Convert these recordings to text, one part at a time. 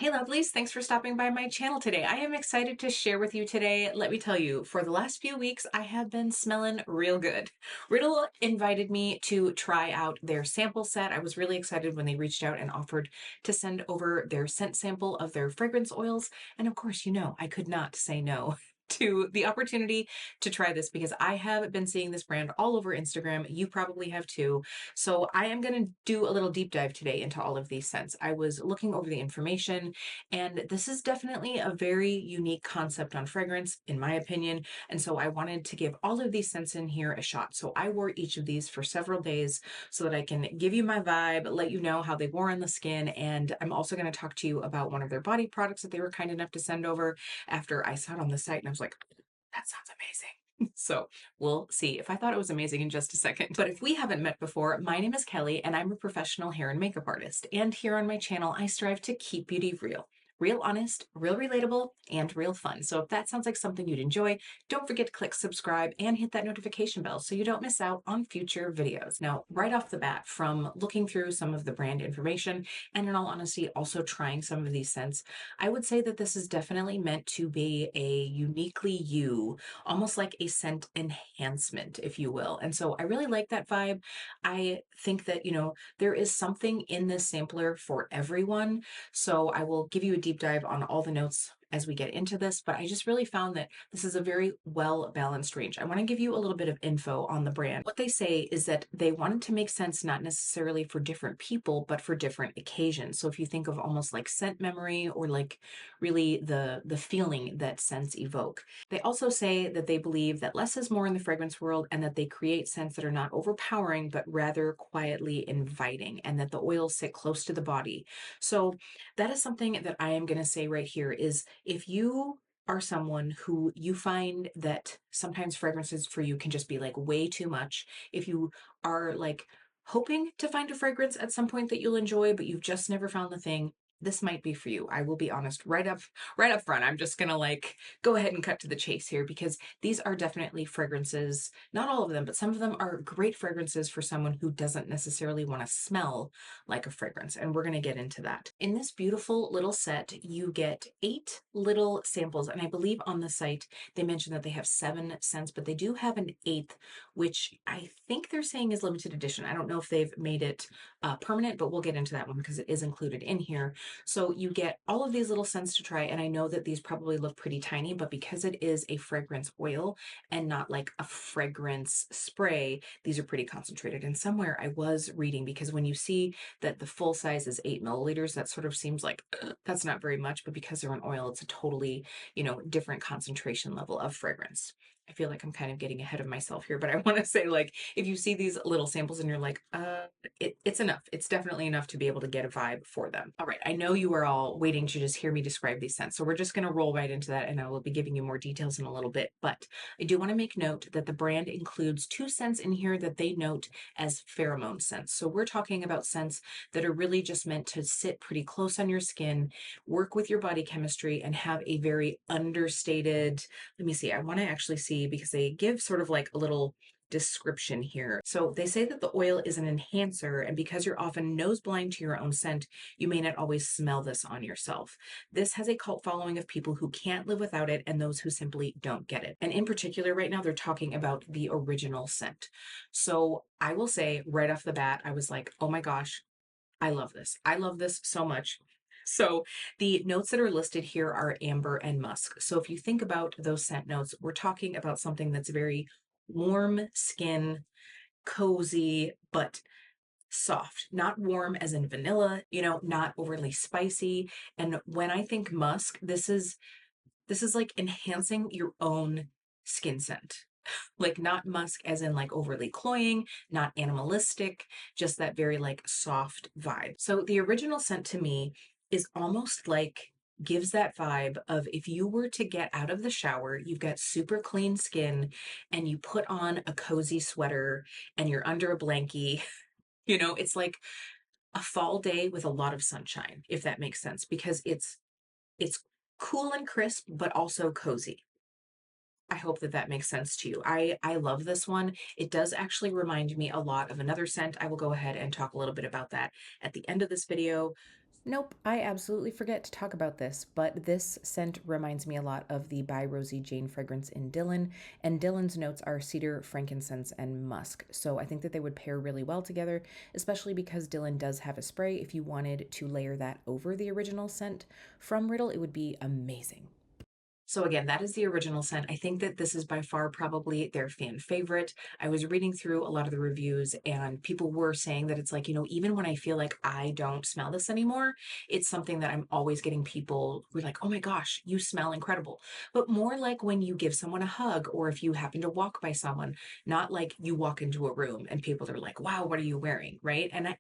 Hey lovelies, thanks for stopping by my channel today. I am excited to share with you today. Let me tell you, for the last few weeks, I have been smelling real good. Riddle invited me to try out their sample set. I was really excited when they reached out and offered to send over their scent sample of their fragrance oils. And of course, you know, I could not say no to the opportunity to try this because I have been seeing this brand all over Instagram. You probably have too. So I am going to do a little deep dive today into all of these scents. I was looking over the information, and this is definitely a very unique concept on fragrance, in my opinion. And so I wanted to give all of these scents in here a shot. So I wore each of these for several days so that I can give you my vibe, let you know how they wore on the skin. And I'm also going to talk to you about one of their body products that they were kind enough to send over after I saw it on the site. And I was like, that sounds amazing. So we'll see if I thought it was amazing in just a second. But if we haven't met before, my name is Kelly and I'm a professional hair and makeup artist. And here on my channel, I strive to keep beauty real. Real honest, real relatable, and real fun. So if that sounds like something you'd enjoy, don't forget to click subscribe and hit that notification bell so you don't miss out on future videos. Now, right off the bat, from looking through some of the brand information, and in all honesty, also trying some of these scents, I would say that this is definitely meant to be a uniquely you, almost like a scent enhancement, if you will. And so I really like that vibe. I think that, there is something in this sampler for everyone. So I will give you a deep dive on all the notes as we get into this, but I just really found that this is a very well balanced range. I want to give you a little bit of info on the brand. What they say is that they wanted to make sense not necessarily for different people, but for different occasions. So if you think of almost like scent memory or like really the feeling that scents evoke. They also say that they believe that less is more in the fragrance world and that they create scents that are not overpowering, but rather quietly inviting, and that the oils sit close to the body. So that is something that I am going to say right here is if you are someone who you find that sometimes fragrances for you can just be like way too much, if you are like hoping to find a fragrance at some point that you'll enjoy, but you've just never found the thing, this might be for you. I will be honest right up front. I'm just gonna like go ahead and cut to the chase here because these are definitely fragrances, not all of them, but some of them are great fragrances for someone who doesn't necessarily want to smell like a fragrance. And we're gonna get into that. In this beautiful little set, you get 8 little samples. And I believe on the site, they mentioned that they have 7 scents, but they do have an 8th, which I think they're saying is limited edition. I don't know if they've made it permanent, but we'll get into that one because it is included in here. So you get all of these little scents to try, and I know that these probably look pretty tiny, but because it is a fragrance oil and not like a fragrance spray, these are pretty concentrated. And somewhere I was reading, because when you see that the full size is 8 milliliters, that sort of seems like that's not very much, but because they're an oil, it's a totally, different concentration level of fragrance. I feel like I'm kind of getting ahead of myself here, but I want to say, like, if you see these little samples and you're like, it's enough. It's definitely enough to be able to get a vibe for them. All right, I know you are all waiting to just hear me describe these scents, so we're just going to roll right into that, and I will be giving you more details in a little bit. But I do want to make note that the brand includes 2 scents in here that they note as pheromone scents. So we're talking about scents that are really just meant to sit pretty close on your skin, work with your body chemistry, and have a very understated, let me see, I want to actually see because they give sort of like a little description here. So they say that the oil is an enhancer, and because you're often nose blind to your own scent, you may not always smell this on yourself. This has a cult following of people who can't live without it and those who simply don't get it. And in particular, right now, they're talking about the original scent. So I will say right off the bat, I was like, oh my gosh, I love this. I love this so much. So the notes that are listed here are amber and musk. So if you think about those scent notes, we're talking about something that's very warm skin, cozy, but soft, not warm as in vanilla, not overly spicy. And when I think musk, this is like enhancing your own skin scent. Like not musk as in like overly cloying, not animalistic, just that very like soft vibe. So the original scent to me is almost like gives that vibe of if you were to get out of the shower, you've got super clean skin and you put on a cozy sweater and you're under a blankie, it's like a fall day with a lot of sunshine, if that makes sense, because it's cool and crisp, but also cozy. I hope that that makes sense to you. I love this one. It does actually remind me a lot of another scent. I will go ahead and talk a little bit about that at the end of this video. Nope, I absolutely forget to talk about this, but this scent reminds me a lot of the By Rosie Jane fragrance in Dylan, and Dylan's notes are cedar, frankincense, and musk. So I think that they would pair really well together, especially because Dylan does have a spray. If you wanted to layer that over the original scent from Riddle, it would be amazing. So again, that is the original scent. I think that this is by far probably their fan favorite. I was reading through a lot of the reviews and people were saying that it's like, even when I feel like I don't smell this anymore, it's something that I'm always getting people who are like, oh my gosh, you smell incredible. But more like when you give someone a hug or if you happen to walk by someone, not like you walk into a room and people are like, wow, what are you wearing? Right. And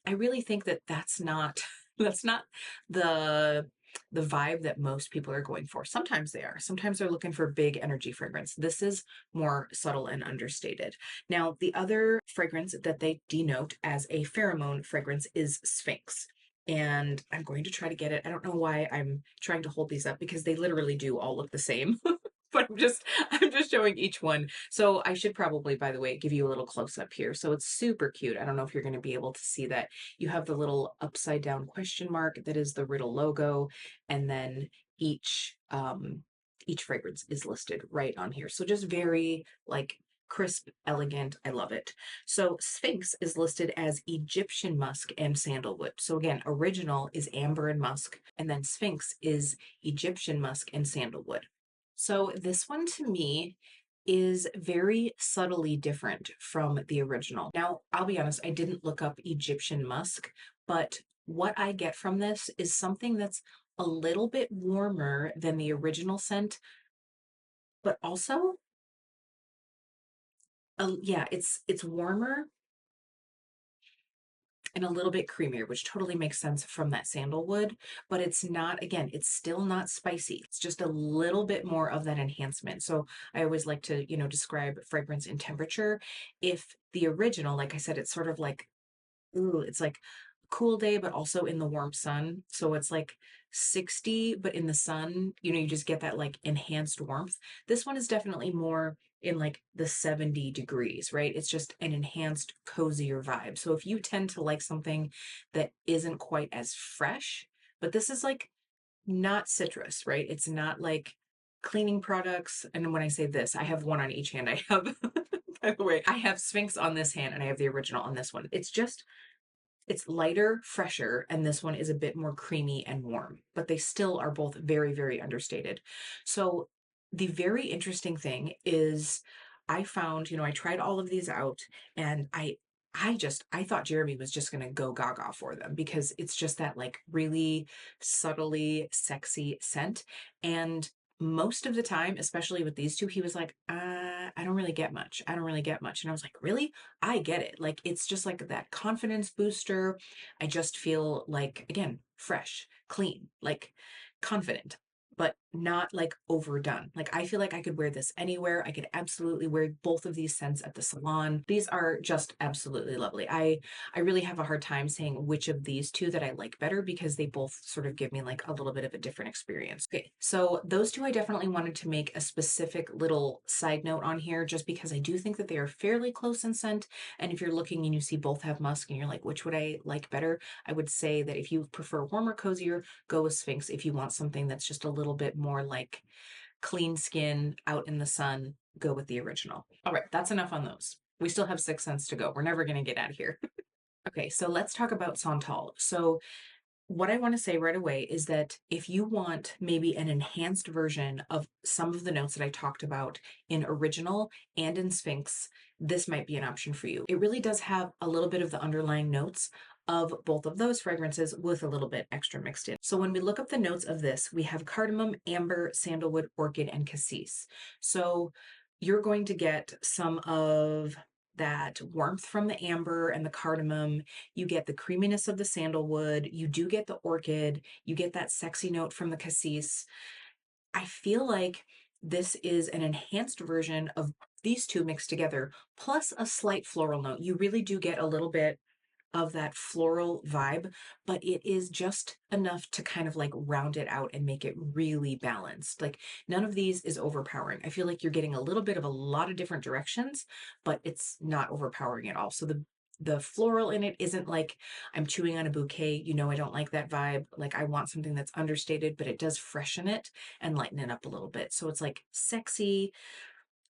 I really think that that's not that's not the the vibe that most people are going for. Sometimes they are. Sometimes they're looking for big energy fragrance. This is more subtle and understated. Now, the other fragrance that they denote as a pheromone fragrance is Sphinx. And I'm going to try to get it. I don't know why I'm trying to hold these up because they literally do all look the same. But I'm just showing each one. So I should probably, by the way, give you a little close up here. So it's super cute. I don't know if you're going to be able to see that. You have the little upside down question mark that is the Riddle logo, and then each fragrance is listed right on here. So just very like crisp, elegant. I love it. So Sphinx is listed as Egyptian musk and sandalwood. So again, original is amber and musk, and then Sphinx is Egyptian musk and sandalwood. So this one to me is very subtly different from the original. Now, I'll be honest, I didn't look up Egyptian musk, but what I get from this is something that's a little bit warmer than the original scent, but also, yeah, it's warmer and a little bit creamier, which totally makes sense from that sandalwood, but it's not, again, it's still not spicy. It's just a little bit more of that enhancement. So I always like to, describe fragrance in temperature. If the original, like I said, it's sort of like, ooh, it's like cool day, but also in the warm sun. So it's like 60, but in the sun, you just get that like enhanced warmth. This one is definitely more in like the 70 degrees, right? It's just an enhanced, cozier vibe. So if you tend to like something that isn't quite as fresh, but this is like not citrus, right? It's not like cleaning products. And when I say this, I have one on each hand. I have, by the way, I have Sphinx on this hand and I have the original on this one. It's lighter, fresher, and this one is a bit more creamy and warm, but they still are both very, very understated. So the very interesting thing is I found, I tried all of these out and I thought Jeremy was just going to go gaga for them because it's just that like really subtly sexy scent. And most of the time, especially with these two, he was like, I don't really get much. I don't really get much. And I was like, really? I get it. Like, it's just like that confidence booster. I just feel like, again, fresh, clean, like confident, but not like overdone. Like, I feel like I could wear this anywhere. I could absolutely wear both of these scents at the salon. These are just absolutely lovely. I really have a hard time saying which of these two that I like better because they both sort of give me like a little bit of a different experience. Okay, so those two I definitely wanted to make a specific little side note on here just because I do think that they are fairly close in scent. And if you're looking and you see both have musk and you're like, which would I like better? I would say that if you prefer warmer, cozier, go with Sphinx. If you want something that's just a little bit more like clean skin out in the sun, go with the original. All right, that's enough on those. We still have 6 cents to go. We're never going to get out of here. Okay, so let's talk about Santal. So what I want to say right away is that if you want maybe an enhanced version of some of the notes that I talked about in original and in Sphinx, this might be an option for you. It really does have a little bit of the underlying notes of both of those fragrances with a little bit extra mixed in. So when we look up the notes of this, we have cardamom, amber, sandalwood, orchid, and cassis. So you're going to get some of that warmth from the amber and the cardamom. You get the creaminess of the sandalwood. You do get the orchid. You get that sexy note from the cassis. I feel like this is an enhanced version of these two mixed together, plus a slight floral note. You really do get a little bit of that floral vibe, but it is just enough to kind of like round it out and make it really balanced. Like none of these is overpowering. I feel like you're getting a little bit of a lot of different directions, but it's not overpowering at all. So the floral in it isn't like I'm chewing on a bouquet. You know, I don't like that vibe. Like I want something that's understated, but it does freshen it and lighten it up a little bit. So it's like sexy,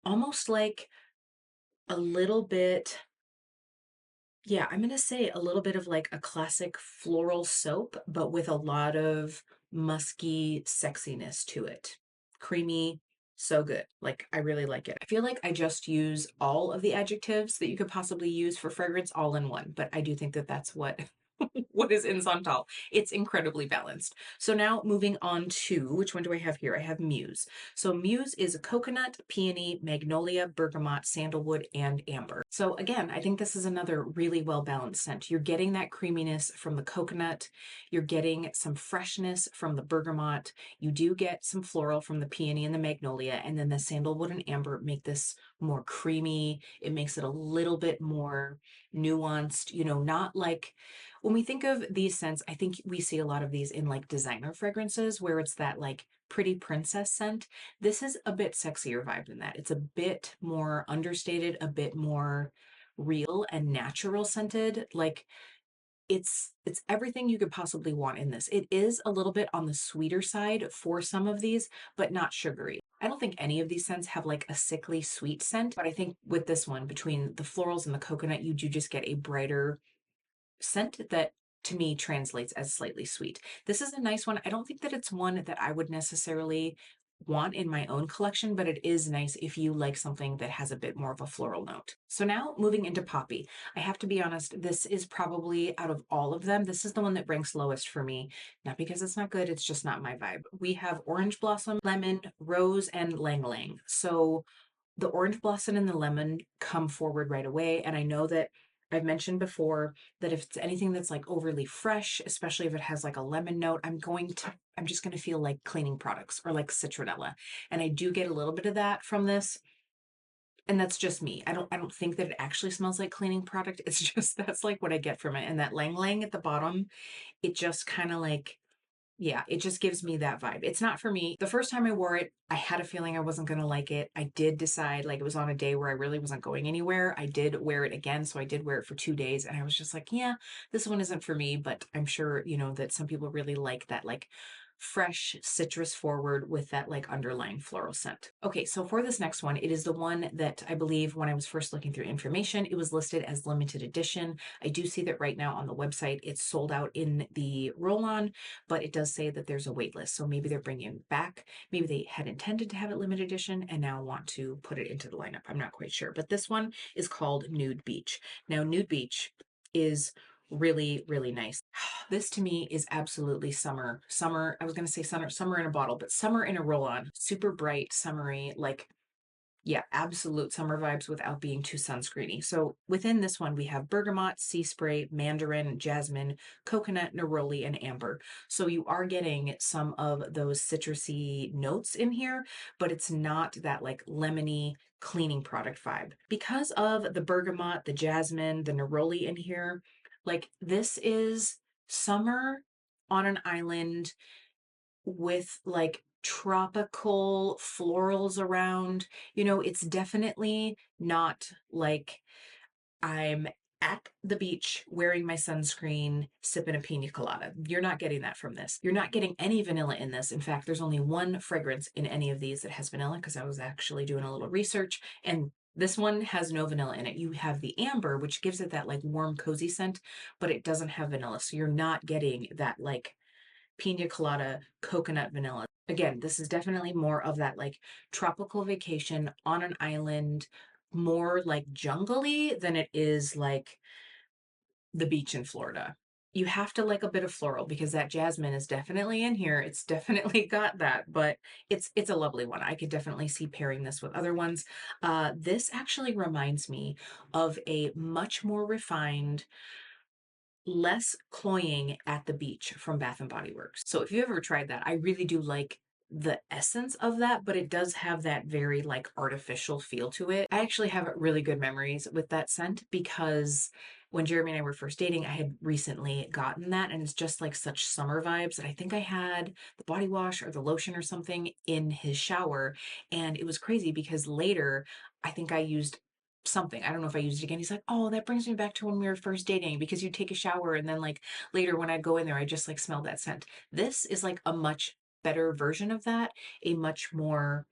almost like a little bit, yeah, I'm gonna say a little bit of like a classic floral soap, but with a lot of musky sexiness to it. Creamy, so good. Like I really like it. I feel like I just use all of the adjectives that you could possibly use for fragrance all in one, but I do think that that's what what is in Santal. It's incredibly balanced. So now moving on to, which one do I have here? I have Muse. So Muse is a coconut, peony, magnolia, bergamot, sandalwood, and amber. So again, I think this is another really well balanced scent. You're getting that creaminess from the coconut. You're getting some freshness from the bergamot. You do get some floral from the peony and the magnolia, and then the sandalwood and amber make this more creamy. It makes it a little bit more nuanced, you know, not like when we think of these scents, I think we see a lot of these in like designer fragrances where it's that like pretty princess scent. This is a bit sexier vibe than that. It's a bit more understated, a bit more real and natural scented. Like it's everything you could possibly want in this. It is a little bit on the sweeter side for some of these, but not sugary. I don't think any of these scents have like a sickly sweet scent, but I think with this one, between the florals and the coconut, you do just get a brighter scent that to me translates as slightly sweet. This is a nice one. I don't think that it's one that I would necessarily want in my own collection, but it is nice if you like something that has a bit more of a floral note. So now moving into Poppy. I have to be honest, this is probably out of all of them, this is the one that ranks lowest for me. Not because it's not good, it's just not my vibe. We have Orange Blossom, Lemon, Rose, and Lang Lang. So the orange blossom and the lemon come forward right away. And I know that I've mentioned before that if it's anything that's like overly fresh, especially if it has like a lemon note, I'm just going to feel like cleaning products or like citronella. And I do get a little bit of that from this. And that's just me. I don't think that it actually smells like cleaning product. It's just that's like what I get from it. And that Lang Lang at the bottom, it just kind of like, yeah, it just gives me that vibe. It's not for me. The first time I wore it, I had a feeling I wasn't going to like it. I did decide, like, it was on a day where I really wasn't going anywhere. I did wear it again. So I did wear it for 2 days. And I was just like, yeah, this one isn't for me. But I'm sure, you know, that some people really like that, like, fresh citrus forward with that like underlying floral scent. Okay, so for this next one, it is the one that I believe when I was first looking through information, it was listed as limited edition. I do see that right now on the website, it's sold out in the roll-on, but it does say that there's a wait list. So maybe they're bringing it back. Maybe they had intended to have it limited edition and now want to put it into the lineup. I'm not quite sure, but this one is called Nude Beach. Now, Nude Beach is really, really nice. This to me is absolutely summer. Summer, I was going to say summer in a bottle, but summer in a roll-on. Super bright, summery, like yeah, absolute summer vibes without being too sunscreeny. So within this one, we have bergamot, sea spray, mandarin, jasmine, coconut, neroli, and amber. So you are getting some of those citrusy notes in here, but it's not that like lemony cleaning product vibe. Because of the bergamot, the jasmine, the neroli in here, like this is summer on an island with like tropical florals around. You know, it's definitely not like I'm at the beach wearing my sunscreen, sipping a pina colada. You're not getting that from this. You're not getting any vanilla in this. In fact, there's only one fragrance in any of these that has vanilla because I was actually doing a little research and this one has no vanilla in it. You have the amber, which gives it that like warm, cozy scent, but it doesn't have vanilla. So you're not getting that like pina colada, coconut vanilla. Again, this is definitely more of that like tropical vacation on an island, more like jungly than it is like the beach in Florida. You have to like a bit of floral because that jasmine is definitely in here. It's definitely got that, but it's a lovely one. I could definitely see pairing this with other ones. This actually reminds me of a much more refined, less cloying at the beach from Bath and Body Works. So if you've ever tried that, I really do like the essence of that, but it does have that very like artificial feel to it. I actually have really good memories with that scent because when Jeremy and I were first dating, I had recently gotten that and it's just like such summer vibes that I think I had the body wash or the lotion or something in his shower. And it was crazy because later I think I used something. I don't know if I used it again. He's like, oh, that brings me back to when we were first dating because you take a shower and then like later when I'd go in there, I just like smell that scent. This is like a much better version of that, a much more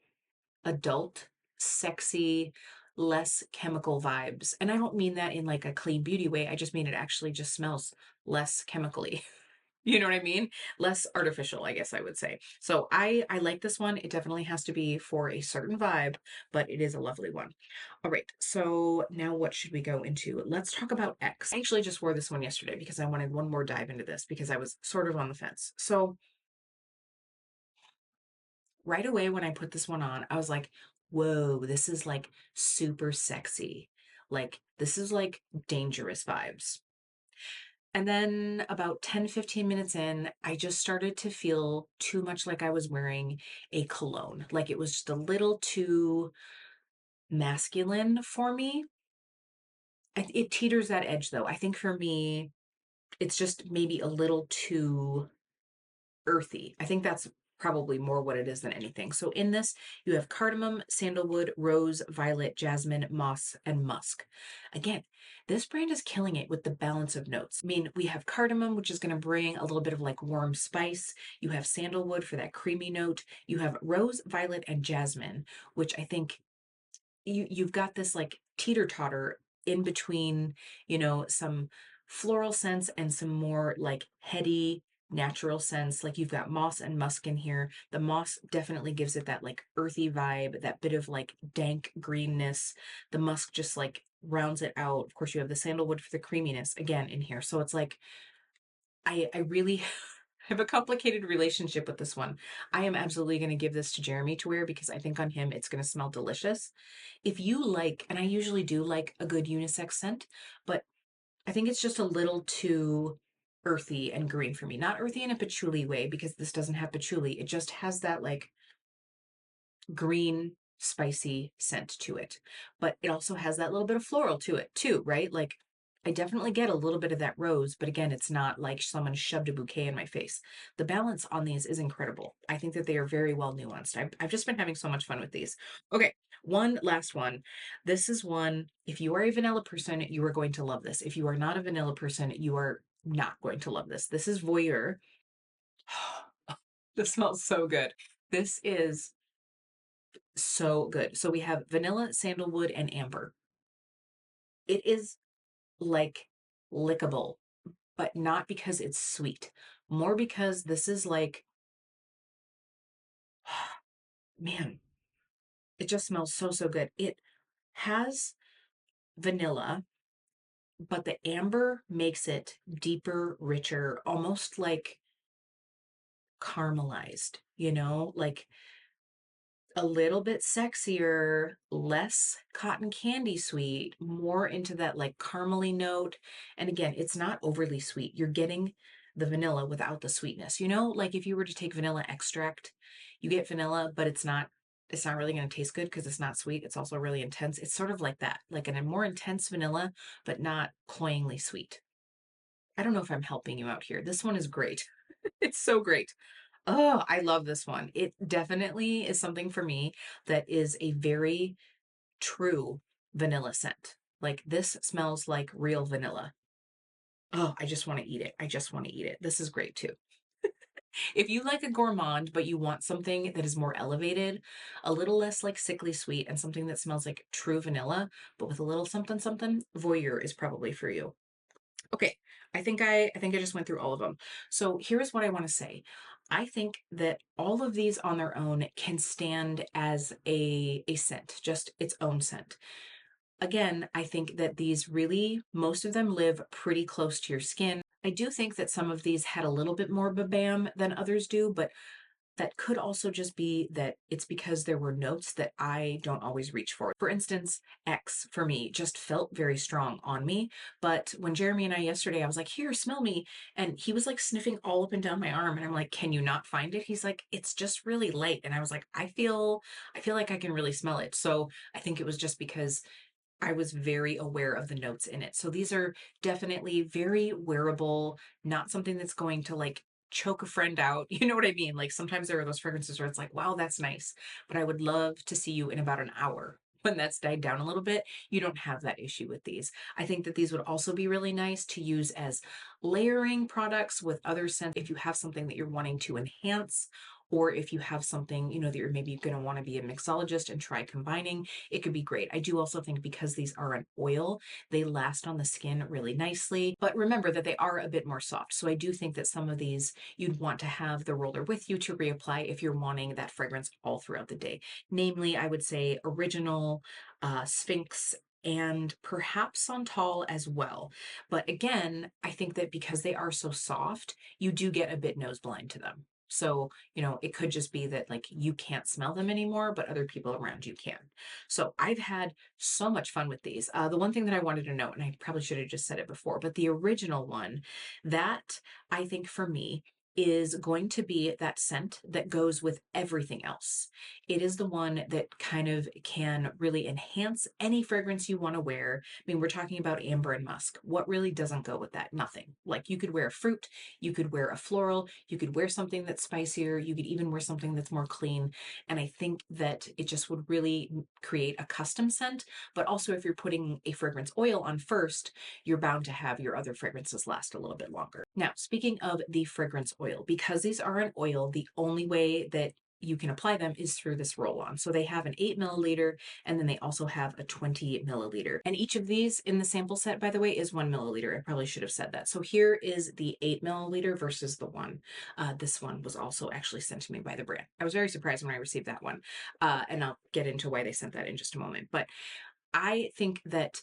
adult, sexy, less chemical vibes. And I don't mean that in like a clean beauty way. I just mean it actually just smells less chemically. You know what I mean? Less artificial, I guess I would say. So I like this one. It definitely has to be for a certain vibe, but it is a lovely one. All right. So now what should we go into? Let's talk about X. I actually just wore this one yesterday because I wanted one more dive into this because I was sort of on the fence. So right away when I put this one on, I was like, whoa, this is like super sexy. Like this is like dangerous vibes. And then about 10, 15 minutes in, I just started to feel too much like I was wearing a cologne. Like it was just a little too masculine for me. It teeters that edge though. I think for me, it's just maybe a little too earthy. I think that's probably more what it is than anything. So in this, you have cardamom, sandalwood, rose, violet, jasmine, moss, and musk. Again, this brand is killing it with the balance of notes. I mean, we have cardamom, which is going to bring a little bit of like warm spice. You have sandalwood for that creamy note. You have rose, violet, and jasmine, which I think you've got this like teeter totter in between, some floral scents and some more like heady natural scents. Like you've got moss and musk in here. The moss definitely gives it that like earthy vibe, that bit of like dank greenness. The musk just like rounds it out. Of course, you have the sandalwood for the creaminess again in here. So it's like I really have a complicated relationship with this one. I am absolutely going to give this to Jeremy to wear because I think on him it's going to smell delicious. If you like, and I usually do like a good unisex scent, but I think it's just a little too earthy and green for me. Not earthy in a patchouli way because this doesn't have patchouli. It just has that like green, spicy scent to it. But it also has that little bit of floral to it too, right? Like I definitely get a little bit of that rose, but again, it's not like someone shoved a bouquet in my face. The balance on these is incredible. I think that they are very well nuanced. I've just been having so much fun with these. Okay, one last one. This is one, if you are a vanilla person, you are going to love this. If you are not a vanilla person, you are not going to love this. This is Voyeur. This smells so good. This is so good. So we have vanilla, sandalwood, and amber. It is like lickable, but not because it's sweet, more because this is like, man, it just smells so, so good. It has vanilla, but the amber makes it deeper, richer, almost like caramelized, like a little bit sexier, less cotton candy sweet, more into that like caramely note. And again, it's not overly sweet. You're getting the vanilla without the sweetness. Like if you were to take vanilla extract, you get vanilla, but it's not really going to taste good because it's not sweet. It's also really intense. It's sort of like that, like a more intense vanilla, but not cloyingly sweet. I don't know if I'm helping you out here. This one is great. It's so great. Oh, I love this one. It definitely is something for me that is a very true vanilla scent. Like this smells like real vanilla. Oh, I just want to eat it. I just want to eat it. This is great too. If you like a gourmand, but you want something that is more elevated, a little less like sickly sweet, and something that smells like true vanilla, but with a little something something, Voyeur is probably for you. Okay, I think I just went through all of them. So here's what I want to say. I think that all of these on their own can stand as a scent, just its own scent. Again, I think that these really, most of them live pretty close to your skin. I do think that some of these had a little bit more babam than others do, but that could also just be that it's because there were notes that I don't always reach for. For instance, X for me just felt very strong on me. But when Jeremy and I yesterday, I was like, here, smell me. And he was like sniffing all up and down my arm. And I'm like, can you not find it? He's like, it's just really light. And I was like, I feel like I can really smell it. So I think it was just because I was very aware of the notes in it. So these are definitely very wearable, not something that's going to like choke a friend out. You know what I mean? Like sometimes there are those fragrances where it's like, wow, that's nice, but I would love to see you in about an hour. when that's died down a little bit, you don't have that issue with these. I think that these would also be really nice to use as layering products with other scents if you have something that you're wanting to enhance, or if you have something, that you're maybe going to want to be a mixologist and try combining, it could be great. I do also think because these are an oil, they last on the skin really nicely. But remember that they are a bit more soft. So I do think that some of these you'd want to have the roller with you to reapply if you're wanting that fragrance all throughout the day. Namely, I would say Original, Sphinx, and perhaps Santal as well. But again, I think that because they are so soft, you do get a bit nose blind to them. So, it could just be that like you can't smell them anymore, but other people around you can. So I've had so much fun with these. The one thing that I wanted to note, and I probably should have just said it before, but the original one, that I think for me is going to be that scent that goes with everything else. It is the one that kind of can really enhance any fragrance you want to wear. I mean, we're talking about amber and musk. What really doesn't go with that? Nothing. Like you could wear a fruit, you could wear a floral, you could wear something that's spicier, you could even wear something that's more clean. And I think that it just would really create a custom scent. But also, if you're putting a fragrance oil on first, you're bound to have your other fragrances last a little bit longer. Now, speaking of the fragrance oil, because these are an oil, the only way that you can apply them is through this roll-on. So they have an 8 milliliter, and then they also have a 20 milliliter. And each of these in the sample set, by the way, is 1 milliliter. I probably should have said that. So here is the 8 milliliter versus the one. This one was also actually sent to me by the brand. I was very surprised when I received that one. And I'll get into why they sent that in just a moment. But I think that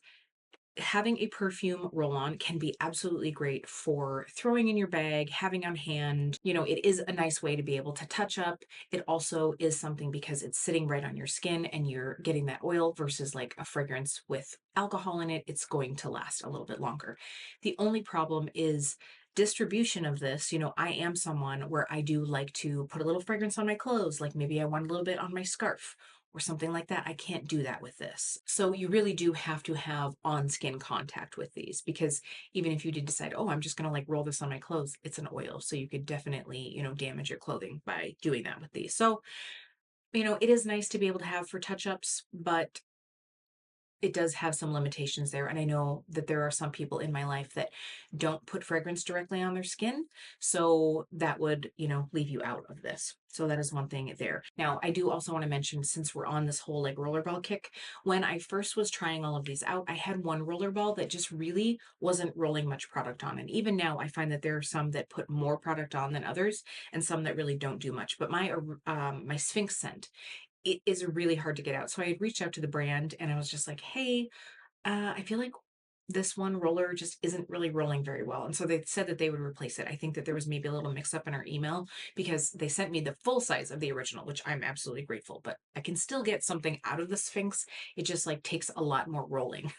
having a perfume roll-on can be absolutely great for throwing in your bag, having on hand. It is a nice way to be able to touch up. It also is something because it's sitting right on your skin and you're getting that oil versus like a fragrance with alcohol in it. It's going to last a little bit longer. The only problem is distribution of this. I am someone where I do like to put a little fragrance on my clothes, like maybe I want a little bit on my scarf or something like that. I can't do that with this. So you really do have to have on skin contact with these, because even if you did decide, oh, I'm just going to like roll this on my clothes, it's an oil. So you could definitely, damage your clothing by doing that with these. So, it is nice to be able to have for touch ups, but it does have some limitations there. And I know that there are some people in my life that don't put fragrance directly on their skin. So that would, leave you out of this. So that is one thing there. Now, I do also want to mention, since we're on this whole like rollerball kick, when I first was trying all of these out, I had one rollerball that just really wasn't rolling much product on. And even now I find that there are some that put more product on than others and some that really don't do much. But my Sphinx scent, it is really hard to get out. So I had reached out to the brand and I was just like, hey, I feel like this one roller just isn't really rolling very well. And so they said that they would replace it. I think that there was maybe a little mix up in our email because they sent me the full size of the original, which I'm absolutely grateful, but I can still get something out of the Sphinx. It just like takes a lot more rolling.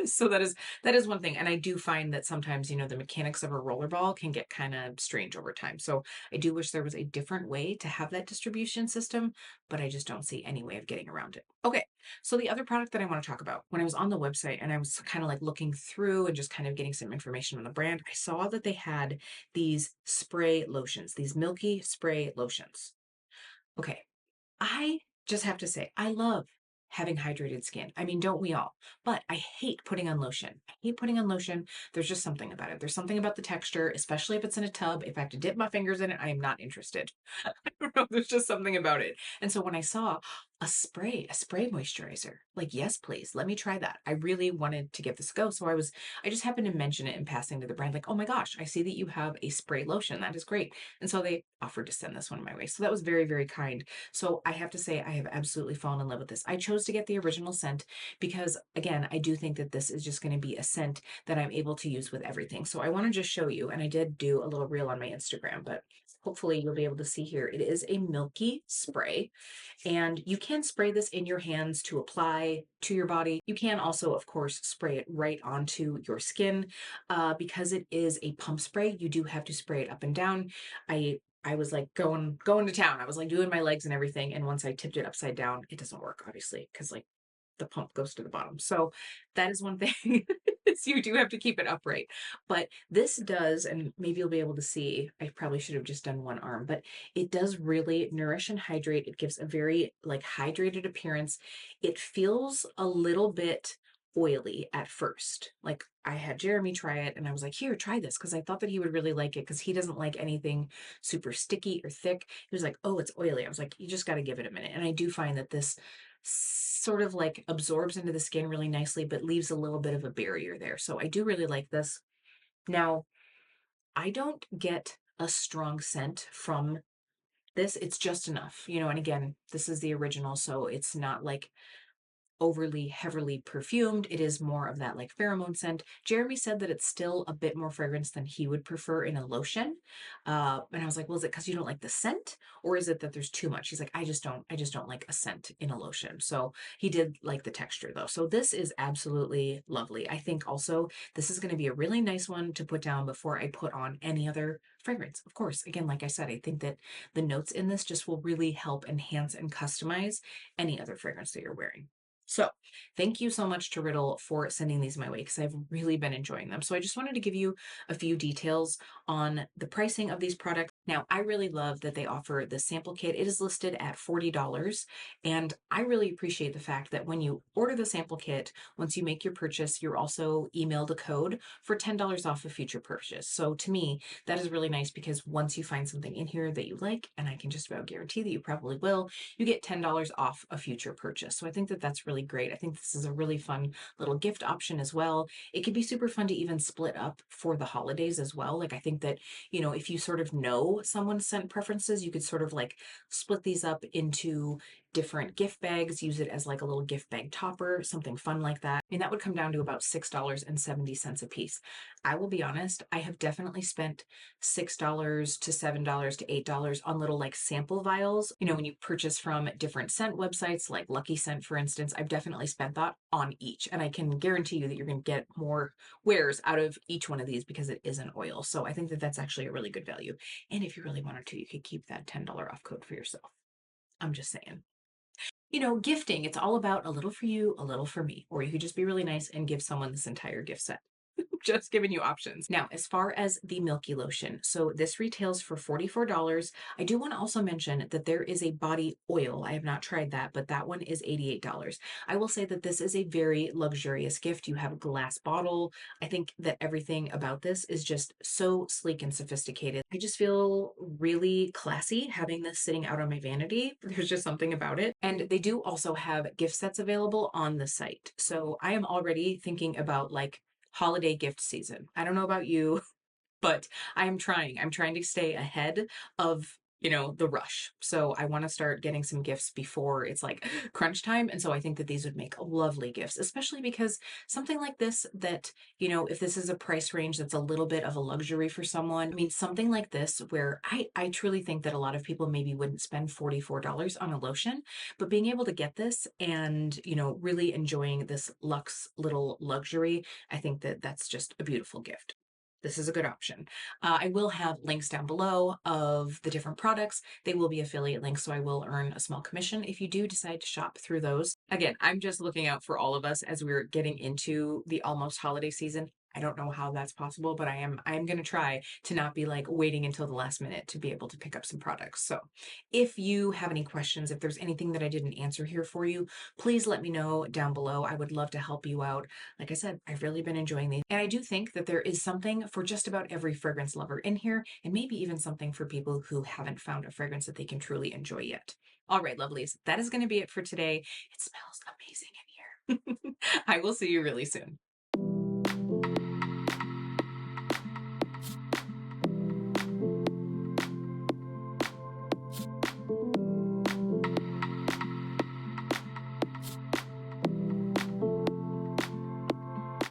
So that is one thing. And I do find that sometimes, the mechanics of a rollerball can get kind of strange over time. So I do wish there was a different way to have that distribution system, but I just don't see any way of getting around it. Okay. So the other product that I want to talk about, when I was on the website and I was kind of like looking through and just kind of getting some information on the brand, I saw that they had these spray lotions, these Milky spray lotions. Okay. I just have to say, I love having hydrated skin. I mean, don't we all? But I hate putting on lotion. I hate putting on lotion. There's just something about it. There's something about the texture, especially if it's in a tub. If I have to dip my fingers in it, I am not interested. I don't know. There's just something about it. And so when I saw a spray moisturizer, like, yes, please, let me try that. I really wanted to give this a go. So I just happened to mention it in passing to the brand, like, oh my gosh, I see that you have a spray lotion. That is great. And so they offered to send this one my way. So that was very, very kind. So I have to say, I have absolutely fallen in love with this. I chose to get the original scent because, again, I do think that this is just going to be a scent that I'm able to use with everything. So I want to just show you, and I did do a little reel on my Instagram, but hopefully you'll be able to see here. It is a Milky spray, and you can spray this in your hands to apply to your body. You can also, of course, spray it right onto your skin. Because it is a pump spray, you do have to spray it up and down. I was like going to town. I was like doing my legs and everything. And once I tipped it upside down, it doesn't work, obviously, because like the pump goes to the bottom. So that is one thing is you do have to keep it upright. But this does, and maybe you'll be able to see, I probably should have just done one arm, but it does really nourish and hydrate. It gives a very like hydrated appearance. It feels a little bit oily at first. Like I had Jeremy try it and I was like, here, try this, because I thought that he would really like it because he doesn't like anything super sticky or thick. He was like, oh, it's oily. I was like, you just got to give it a minute. And I do find that this sort of like absorbs into the skin really nicely, but leaves a little bit of a barrier there. So I do really like this. Now, I don't get a strong scent from this. It's just enough, you know, and again, this is the original, so it's not like overly heavily perfumed. It is more of that like pheromone scent. Jeremy said that it's still a bit more fragrance than he would prefer in a lotion. And I was like, well, is it because you don't like the scent, or is it that there's too much? He's like, I just don't like a scent in a lotion. So he did like the texture though. So this is absolutely lovely. I think also this is going to be a really nice one to put down before I put on any other fragrance. Of course, again, like I said, I think that the notes in this just will really help enhance and customize any other fragrance that you're wearing. So thank you so much to Riddle for sending these my way because I've really been enjoying them. So I just wanted to give you a few details on the pricing of these products. Now, I really love that they offer the sample kit. It is listed at $40. And I really appreciate the fact that when you order the sample kit, once you make your purchase, you're also emailed a code for $10 off a future purchase. So to me, that is really nice because once you find something in here that you like, and I can just about guarantee that you probably will, you get $10 off a future purchase. So I think that that's really great. I think this is a really fun little gift option as well. It could be super fun to even split up for the holidays as well. Like I think that, you know, if you sort of know someone's scent preferences, you could sort of like split these up into different gift bags, use it as like a little gift bag topper, something fun like that. And that would come down to about $6.70 a piece. I will be honest, I have definitely spent $6 to $7 to $8 on little like sample vials. You know, when you purchase from different scent websites like Lucky Scent, for instance, I've definitely spent that on each. And I can guarantee you that you're going to get more wears out of each one of these because it is an oil. So I think that that's actually a really good value. And if you really wanted to, you could keep that $10 off code for yourself. I'm just saying. You know, gifting, it's all about a little for you, a little for me. Or you could just be really nice and give someone this entire gift set. Just giving you options. Now, as far as the Milky lotion, so this retails for $44. I do want to also mention that there is a body oil. I have not tried that, but that one is $88. I will say that this is a very luxurious gift. You have a glass bottle. I think that everything about this is just so sleek and sophisticated. I just feel really classy having this sitting out on my vanity. There's just something about it. And they do also have gift sets available on the site. So I am already thinking about like holiday gift season. I don't know about you, but I'm trying. I'm trying to stay ahead of, you know, the rush. So I want to start getting some gifts before it's like crunch time. And so I think that these would make lovely gifts, especially because something like this, that, you know, if this is a price range that's a little bit of a luxury for someone, I mean, something like this where I truly think that a lot of people maybe wouldn't spend $44 on a lotion, but being able to get this and, you know, really enjoying this luxe little luxury, I think that that's just a beautiful gift. This is a good option. I will have links down below of the different products. They will be affiliate links, so I will earn a small commission if you do decide to shop through those. Again, I'm just looking out for all of us as we're getting into the almost holiday season. I don't know how that's possible, but I am going to try to not be like waiting until the last minute to be able to pick up some products. So if you have any questions, if there's anything that I didn't answer here for you, please let me know down below. I would love to help you out. Like I said, I've really been enjoying these. And I do think that there is something for just about every fragrance lover in here, and maybe even something for people who haven't found a fragrance that they can truly enjoy yet. All right, lovelies, that is going to be it for today. It smells amazing in here. I will see you really soon.